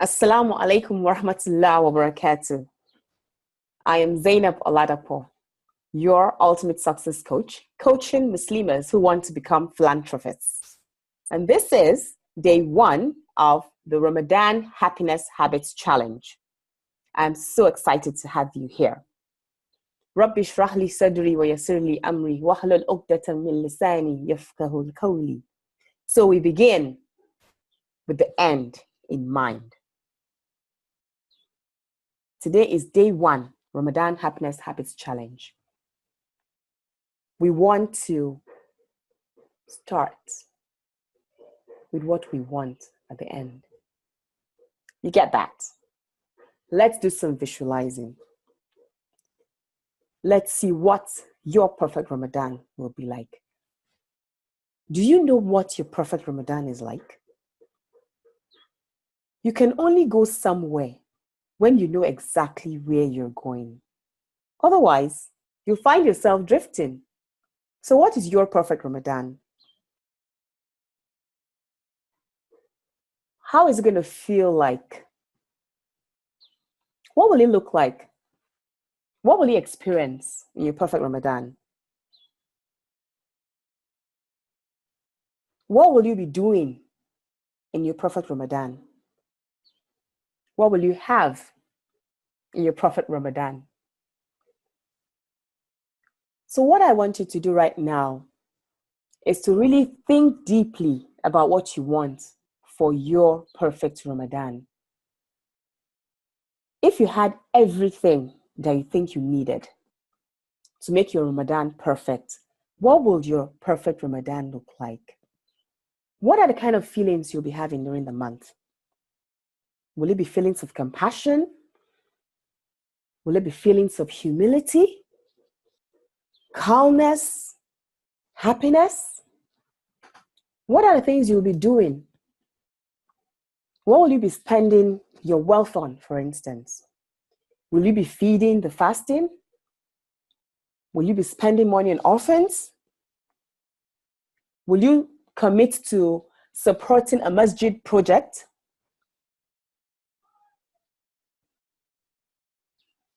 Assalamu alaikum wa rahmatullahi wa barakatuh. I am Zainab Oladapo, your ultimate success coach, coaching Muslims who want to become philanthropists. And this is day 1 of the Ramadan Happiness Habits Challenge. I'm so excited to have you here. Rabbi shrah li sadri wa yassir li amri wahlul 'uqdatan min lisani yafqahu qawli. So we begin with the end in mind. Today is day 1, Ramadan Happiness Habits Challenge. We want to start with what we want at the end. You get that? Let's do some visualizing. Let's see what your perfect Ramadan will be like. Do you know what your perfect Ramadan is like? You can only go somewhere when you know exactly where you're going. Otherwise, you'll find yourself drifting. So what is your perfect Ramadan? How is it going to feel like? What will it look like? What will you experience in your perfect Ramadan? What will you be doing in your perfect Ramadan? What will you have in your perfect Ramadan? So what I want you to do right now is to really think deeply about what you want for your perfect Ramadan. If you had everything that you think you needed to make your Ramadan perfect, what will your perfect Ramadan look like? What are the kind of feelings you'll be having during the month? Will it be feelings of compassion? Will it be feelings of humility, calmness, happiness? What are the things you'll be doing? What will you be spending your wealth on, for instance? Will you be feeding the fasting? Will you be spending money on orphans? Will you commit to supporting a masjid project?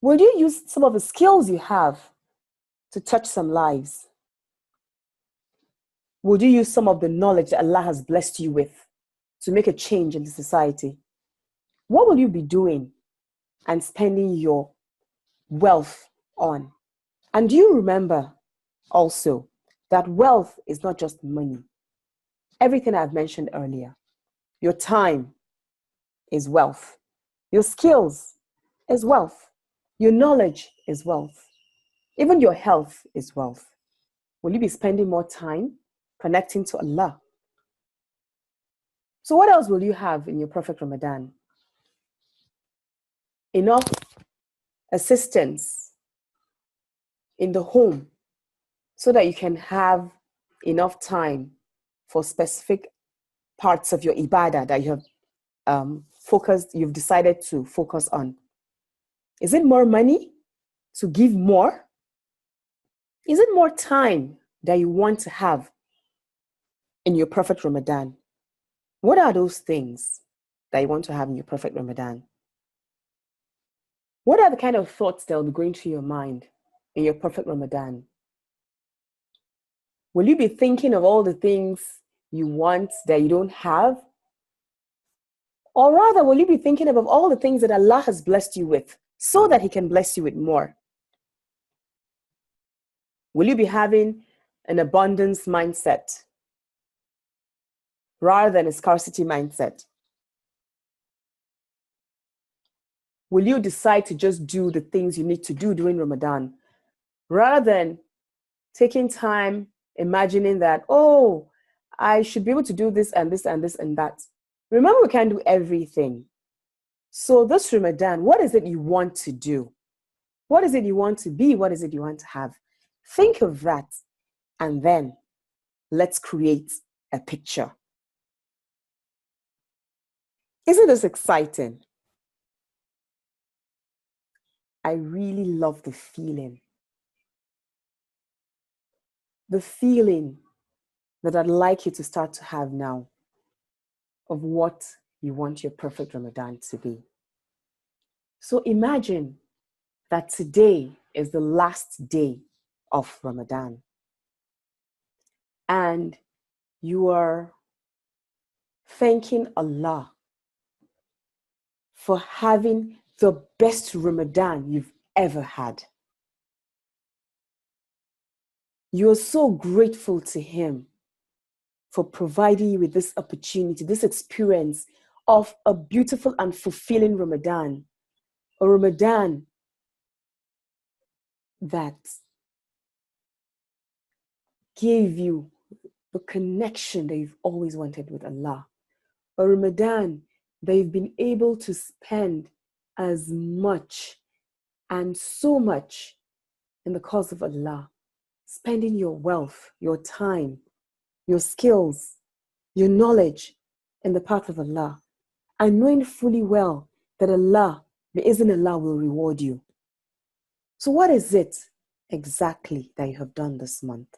Will you use some of the skills you have to touch some lives? Will you use some of the knowledge that Allah has blessed you with to make a change in the society? What will you be doing and spending your wealth on? And do you remember also that wealth is not just money? Everything I've mentioned earlier. Your time is wealth. Your skills is wealth. Your knowledge is wealth. Even your health is wealth. Will you be spending more time connecting to Allah? So what else will you have in your perfect Ramadan? Enough assistance in the home so that you can have enough time for specific parts of your ibadah that you have you've decided to focus on. Is it more money to give more? Is it more time that you want to have in your perfect Ramadan? What are those things that you want to have in your perfect Ramadan? What are the kind of thoughts that will be going through your mind in your perfect Ramadan? Will you be thinking of all the things you want that you don't have? Or rather, will you be thinking of all the things that Allah has blessed you with so that He can bless you with more? Will you be having an abundance mindset rather than a scarcity mindset? Will you decide to just do the things you need to do during Ramadan rather than taking time imagining that, oh, I should be able to do this and this and this and that? Remember, we can't do everything. So this Ramadan, what is it you want to do? What is it you want to be? What is it you want to have? Think of that, and then let's create a picture. Isn't this exciting? I really love the feeling. The feeling that I'd like you to start to have now of what you want your perfect Ramadan to be. So imagine that today is the last day of Ramadan and you are thanking Allah for having the best Ramadan you've ever had. You are so grateful to Him for providing you with this opportunity, this experience of a beautiful and fulfilling Ramadan. A Ramadan that gave you the connection that you've always wanted with Allah. A Ramadan that you've been able to spend as much and so much in the cause of Allah, spending your wealth, your time, your skills, your knowledge in the path of Allah, and knowing fully well that Allah, bi'izn will reward you. So what is it exactly that you have done this month?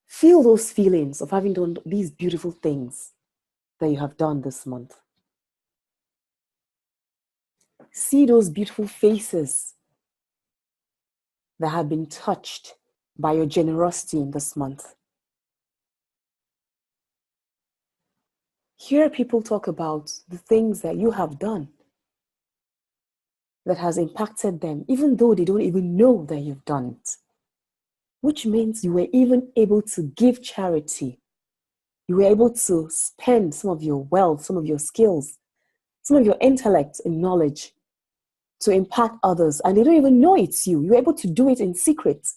Feel those feelings of having done these beautiful things that you have done this month. See those beautiful faces that have been touched by your generosity in this month. Hear people talk about the things that you have done that has impacted them, even though they don't even know that you've done it. Which means you were even able to give charity. You were able to spend some of your wealth, some of your skills, some of your intellect and knowledge to impact others, and they don't even know it's you. You're able to do it in secret.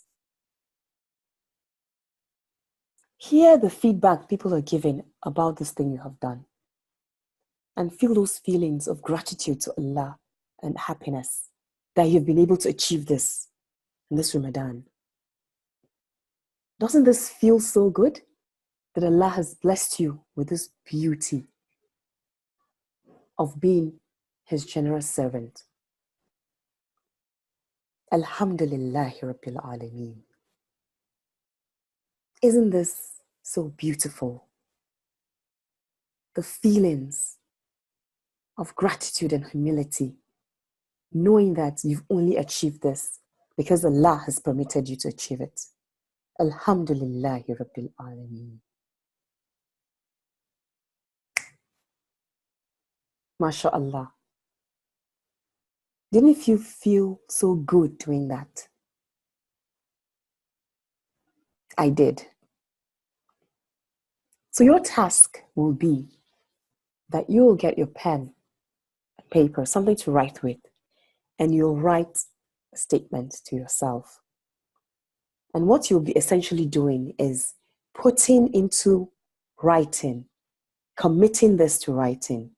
Hear the feedback people are giving about this thing you have done, and feel those feelings of gratitude to Allah and happiness that you've been able to achieve this in this Ramadan. Doesn't this feel so good that Allah has blessed you with this beauty of being His generous servant? Alhamdulillahi Rabbil Alameen. Isn't this so beautiful? The feelings of gratitude and humility, knowing that you've only achieved this because Allah has permitted you to achieve it. Alhamdulillahi Rabbil Alameen. MashaAllah. Didn't you feel so good doing that? I did. So your task will be that you will get your pen, paper, something to write with, and you'll write a statement to yourself. And what you'll be essentially doing is putting into writing, committing this to writing,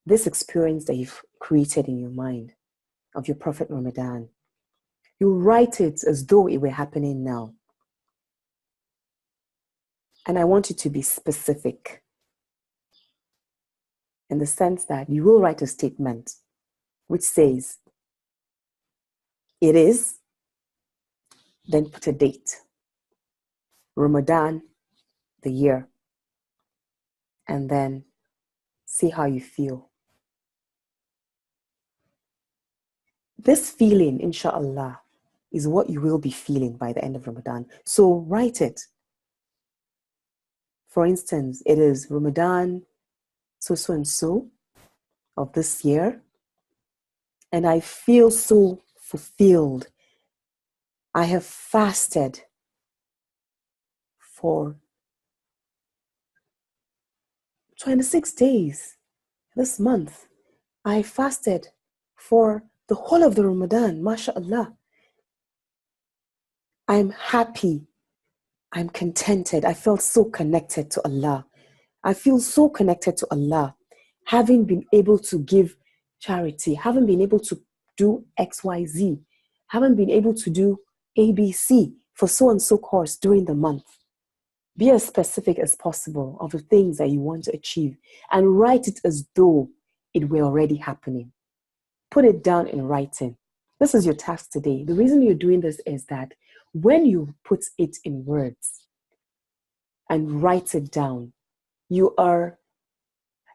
this experience that you've created in your mind of your Prophet Ramadan. You write it as though it were happening now. And I want you to be specific in the sense that you will write a statement which says, it is, then put a date, Ramadan, the year, and then see how you feel. This feeling, inshallah, is what you will be feeling by the end of Ramadan. So write it. For instance, it is Ramadan so and so of this year, and I feel so fulfilled. I have fasted for 26 days this month. I fasted for the whole of the Ramadan, mashallah. I'm happy. I'm contented. I felt so connected to Allah. I feel so connected to Allah, having been able to give charity, having been able to do XYZ, having been able to do ABC for so and so course during the month. Be as specific as possible of the things that you want to achieve and write it as though it were already happening. Put it down in writing. This is your task today. The reason you're doing this is that when you put it in words, and write it down. You are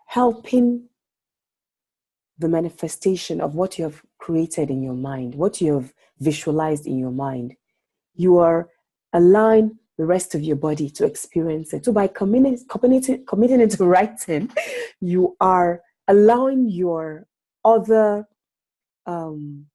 helping the manifestation of what you have created in your mind, what you have visualized in your mind. You are allowing the rest of your body to experience it. So by committing it to writing, you are allowing your other,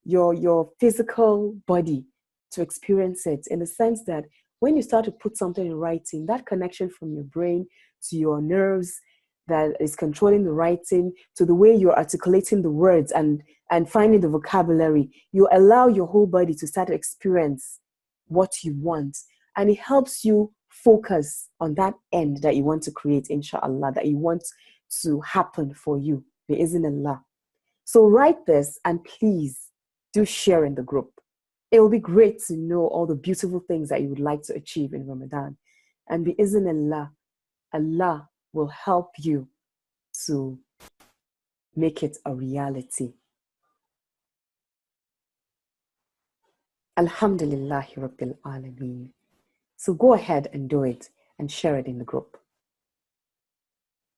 your physical body to experience it, in the sense that when you start to put something in writing, that connection from your brain to your nerves that is controlling the writing, to the way you're articulating the words and finding the vocabulary, you allow your whole body to start to experience what you want. And it helps you focus on that end that you want to create, inshallah, that you want to happen for you, bi'iznillah. So write this, and please do share in the group. It will be great to know all the beautiful things that you would like to achieve in Ramadan. And bi'iznillah, Allah will help you to make it a reality. Alhamdulillahi Rabbil Alameen. So go ahead and do it and share it in the group.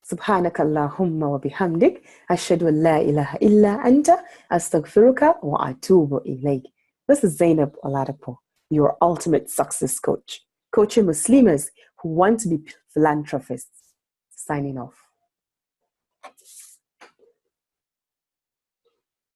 Subhanaka Allahumma wa bihamdik, ashhadu an la ilaha illa anta, astaghfiruka wa atubu ilayk. This is Zainab Oladapo, your ultimate success coach, coaching Muslims who want to be philanthropists. Signing off.